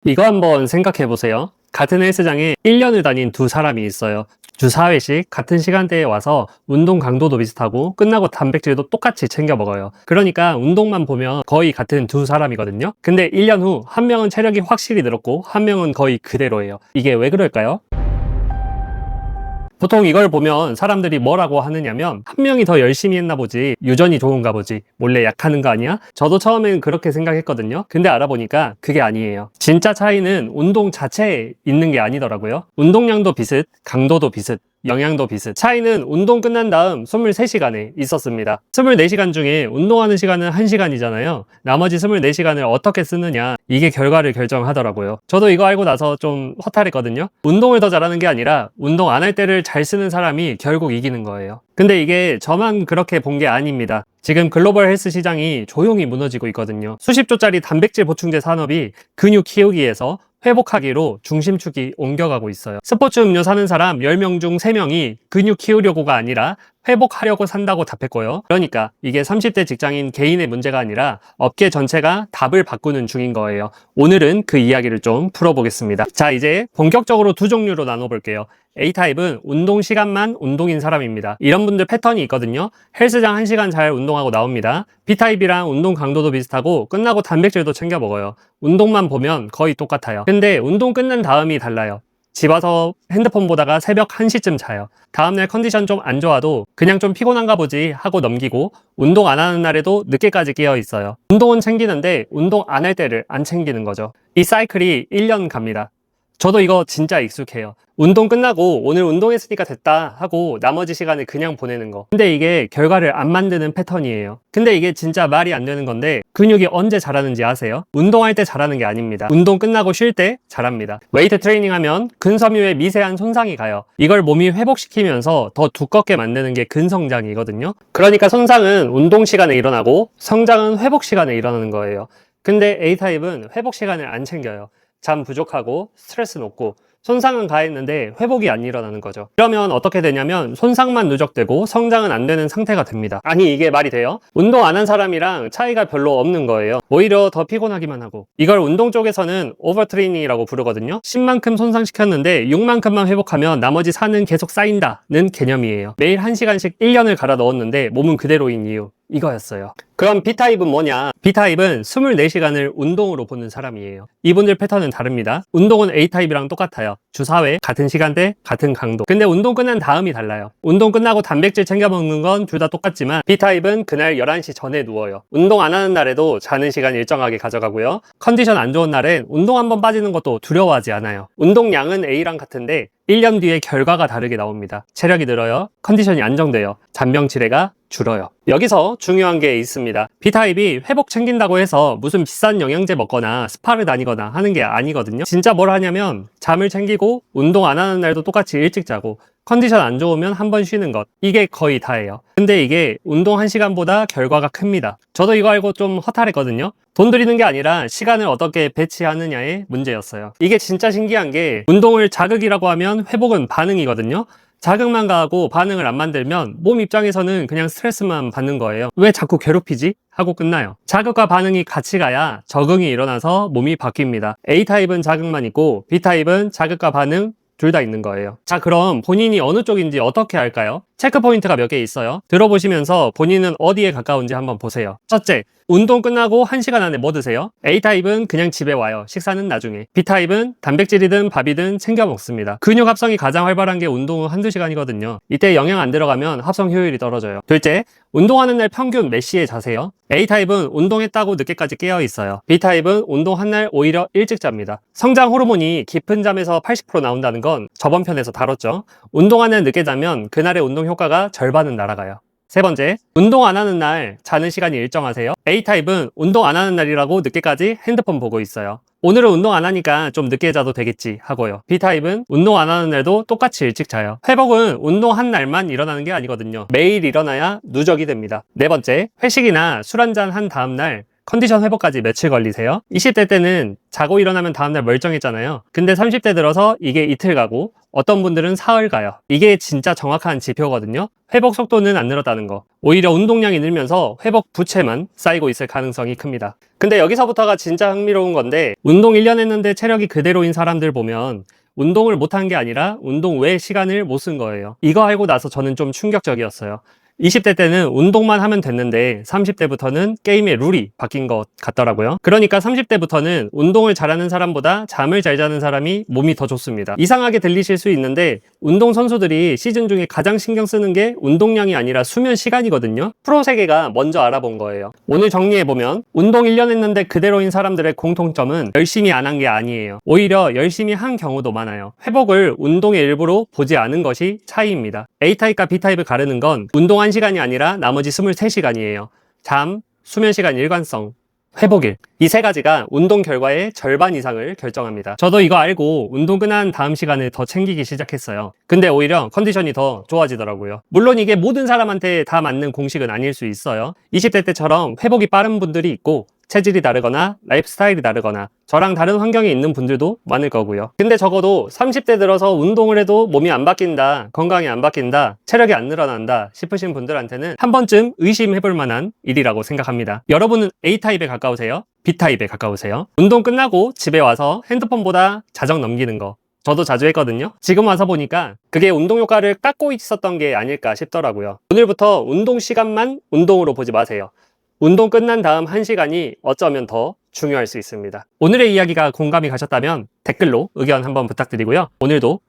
이거 한번 생각해 보세요. 같은 헬스장에 1년을 다닌 두 사람이 있어요. 주 4회씩 같은 시간대에 와서 운동 강도도 비슷하고 끝나고 단백질도 똑같이 챙겨 먹어요. 그러니까 운동만 보면 거의 같은 두 사람이거든요. 근데 1년 후 한 명은 체력이 확실히 늘었고 한 명은 거의 그대로예요. 이게 왜 그럴까요? 보통 이걸 보면 사람들이 뭐라고 하느냐면 한 명이 더 열심히 했나 보지, 유전이 좋은가 보지, 몰래 약하는 거 아니야? 저도 처음엔 그렇게 생각했거든요. 근데 알아보니까 그게 아니에요. 진짜 차이는 운동 자체에 있는 게 아니더라고요. 운동량도 비슷, 강도도 비슷, 영양도 비슷. 차이는 운동 끝난 다음 23시간에 있었습니다. 24시간 중에 운동하는 시간은 1시간이잖아요. 나머지 24시간을 어떻게 쓰느냐, 이게 결과를 결정하더라고요. 저도 이거 알고 나서 좀 허탈했거든요. 운동을 더 잘하는 게 아니라 운동 안 할 때를 잘 쓰는 사람이 결국 이기는 거예요. 근데 이게 저만 그렇게 본 게 아닙니다. 지금 글로벌 헬스 시장이 조용히 무너지고 있거든요. 수십 조짜리 단백질 보충제 산업이 근육 키우기에서 회복하기로 중심축이 옮겨가고 있어요. 스포츠 음료 사는 사람 10명 중 3명이 근육 키우려고가 아니라 회복하려고 산다고 답했고요. 그러니까 이게 30대 직장인 개인의 문제가 아니라 업계 전체가 답을 바꾸는 중인 거예요. 오늘은 그 이야기를 좀 풀어보겠습니다. 자, 이제 본격적으로 두 종류로 나눠볼게요. A타입은 운동 시간만 운동인 사람입니다. 이런 분들 패턴이 있거든요. 헬스장 1시간 잘 운동하고 나옵니다. B타입이랑 운동 강도도 비슷하고 끝나고 단백질도 챙겨 먹어요. 운동만 보면 거의 똑같아요. 근데 운동 끝난 다음이 달라요. 집 와서 핸드폰 보다가 새벽 1시쯤 자요. 다음날 컨디션 좀 안 좋아도 그냥 좀 피곤한가 보지 하고 넘기고 운동 안 하는 날에도 늦게까지 깨어 있어요. 운동은 챙기는데 운동 안 할 때를 안 챙기는 거죠. 이 사이클이 1년 갑니다. 저도 이거 진짜 익숙해요. 운동 끝나고 오늘 운동했으니까 됐다 하고 나머지 시간을 그냥 보내는 거. 근데 이게 결과를 안 만드는 패턴이에요. 근데 이게 진짜 말이 안 되는 건데 근육이 언제 자라는지 아세요? 운동할 때 자라는 게 아닙니다. 운동 끝나고 쉴 때 자랍니다. 웨이트 트레이닝 하면 근섬유에 미세한 손상이 가요. 이걸 몸이 회복시키면서 더 두껍게 만드는 게 근성장이거든요. 그러니까 손상은 운동 시간에 일어나고 성장은 회복 시간에 일어나는 거예요. 근데 A타입은 회복 시간을 안 챙겨요. 잠 부족하고 스트레스 높고 손상은 가했는데 회복이 안 일어나는 거죠. 그러면 어떻게 되냐면 손상만 누적되고 성장은 안 되는 상태가 됩니다. 아니 이게 말이 돼요? 운동 안 한 사람이랑 차이가 별로 없는 거예요. 오히려 더 피곤하기만 하고. 이걸 운동 쪽에서는 오버트레이닝이라고 부르거든요. 10만큼 손상시켰는데 6만큼만 회복하면 나머지 4는 계속 쌓인다는 개념이에요. 매일 1시간씩 1년을 갈아 넣었는데 몸은 그대로인 이유, 이거였어요. 그럼 B타입은 뭐냐? B타입은 24시간을 운동으로 보는 사람이에요. 이분들 패턴은 다릅니다. 운동은 A타입이랑 똑같아요. 주 4회, 같은 시간대, 같은 강도. 근데 운동 끝난 다음이 달라요. 운동 끝나고 단백질 챙겨 먹는 건 둘 다 똑같지만 B타입은 그날 11시 전에 누워요. 운동 안 하는 날에도 자는 시간 일정하게 가져가고요. 컨디션 안 좋은 날엔 운동 한번 빠지는 것도 두려워하지 않아요. 운동량은 A랑 같은데 1년 뒤에 결과가 다르게 나옵니다. 체력이 늘어요. 컨디션이 안정돼요. 잔병치레가 줄어요. 여기서 중요한 게 있습니다. B타입이 회복 챙긴다고 해서 무슨 비싼 영양제 먹거나 스파를 다니거나 하는 게 아니거든요. 진짜 뭘 하냐면 잠을 챙기고 운동 안 하는 날도 똑같이 일찍 자고 컨디션 안 좋으면 한 번 쉬는 것, 이게 거의 다예요. 근데 이게 운동 1시간보다 결과가 큽니다. 저도 이거 알고 좀 허탈했거든요. 돈 들이는 게 아니라 시간을 어떻게 배치하느냐의 문제였어요. 이게 진짜 신기한 게 운동을 자극이라고 하면 회복은 반응이거든요. 자극만 가하고 반응을 안 만들면 몸 입장에서는 그냥 스트레스만 받는 거예요. 왜 자꾸 괴롭히지? 하고 끝나요. 자극과 반응이 같이 가야 적응이 일어나서 몸이 바뀝니다. A타입은 자극만 있고 B타입은 자극과 반응 둘 다 있는 거예요. 자, 그럼 본인이 어느 쪽인지 어떻게 할까요? 체크 포인트가 몇 개 있어요. 들어보시면서 본인은 어디에 가까운지 한번 보세요. 첫째, 운동 끝나고 1시간 안에 뭐 드세요? A타입은 그냥 집에 와요. 식사는 나중에. B타입은 단백질이든 밥이든 챙겨 먹습니다. 근육 합성이 가장 활발한 게 운동 후 1~2시간이거든요. 이때 영양 안 들어가면 합성 효율이 떨어져요. 둘째, 운동하는 날 평균 몇 시에 자세요? A타입은 운동했다고 늦게까지 깨어 있어요. B타입은 운동한 날 오히려 일찍 잡니다. 성장 호르몬이 깊은 잠에서 80% 나온다는 건 저번 편에서 다뤘죠. 운동하는 날 늦게 자면 그날의 운동 효과가 절반은 날아가요. 세 번째, 운동 안 하는 날 자는 시간이 일정하세요? A타입은 운동 안 하는 날이라고 늦게까지 핸드폰 보고 있어요. 오늘은 운동 안 하니까 좀 늦게 자도 되겠지 하고요. B타입은 운동 안 하는 날도 똑같이 일찍 자요. 회복은 운동한 날만 일어나는 게 아니거든요. 매일 일어나야 누적이 됩니다. 네 번째, 회식이나 술 한잔 한 다음 날 컨디션 회복까지 며칠 걸리세요? 20대 때는 자고 일어나면 다음날 멀쩡했잖아요. 근데 30대 들어서 이게 이틀 가고 어떤 분들은 사흘 가요. 이게 진짜 정확한 지표거든요. 회복 속도는 안 늘었다는 거. 오히려 운동량이 늘면서 회복 부채만 쌓이고 있을 가능성이 큽니다. 근데 여기서부터가 진짜 흥미로운 건데, 운동 1년 했는데 체력이 그대로인 사람들 보면 운동을 못한 게 아니라 운동 외 시간을 못 쓴 거예요. 이거 알고 나서 저는 좀 충격적이었어요. 20대 때는 운동만 하면 됐는데 30대부터는 게임의 룰이 바뀐 것 같더라고요. 그러니까 30대부터는 운동을 잘하는 사람보다 잠을 잘 자는 사람이 몸이 더 좋습니다. 이상하게 들리실 수 있는데 운동선수들이 시즌 중에 가장 신경 쓰는 게 운동량이 아니라 수면 시간이거든요. 프로 세계가 먼저 알아본 거예요. 오늘 정리해보면 운동 1년 했는데 그대로인 사람들의 공통점은 열심히 안 한 게 아니에요. 오히려 열심히 한 경우도 많아요. 회복을 운동의 일부로 보지 않은 것이 차이입니다. A타입과 B타입을 가르는 건 운동 1시간이 아니라 나머지 23시간이에요. 잠, 수면 시간 일관성, 회복일. 이 세 가지가 운동 결과의 절반 이상을 결정합니다. 저도 이거 알고 운동 끝난 다음 시간을 더 챙기기 시작했어요. 근데 오히려 컨디션이 더 좋아지더라고요. 물론 이게 모든 사람한테 다 맞는 공식은 아닐 수 있어요. 20대 때처럼 회복이 빠른 분들이 있고 체질이 다르거나 라이프 스타일이 다르거나 저랑 다른 환경에 있는 분들도 많을 거고요. 근데 적어도 30대 들어서 운동을 해도 몸이 안 바뀐다, 건강이 안 바뀐다, 체력이 안 늘어난다 싶으신 분들한테는 한 번쯤 의심해볼 만한 일이라고 생각합니다. 여러분은 A타입에 가까우세요? B타입에 가까우세요? 운동 끝나고 집에 와서 핸드폰보다 자정 넘기는 거 저도 자주 했거든요. 지금 와서 보니까 그게 운동 효과를 깎고 있었던 게 아닐까 싶더라고요. 오늘부터 운동 시간만 운동으로 보지 마세요. 운동 끝난 다음 1시간이 어쩌면 더 중요할 수 있습니다. 오늘의 이야기가 공감이 가셨다면 댓글로 의견 한번 부탁드리고요. 오늘도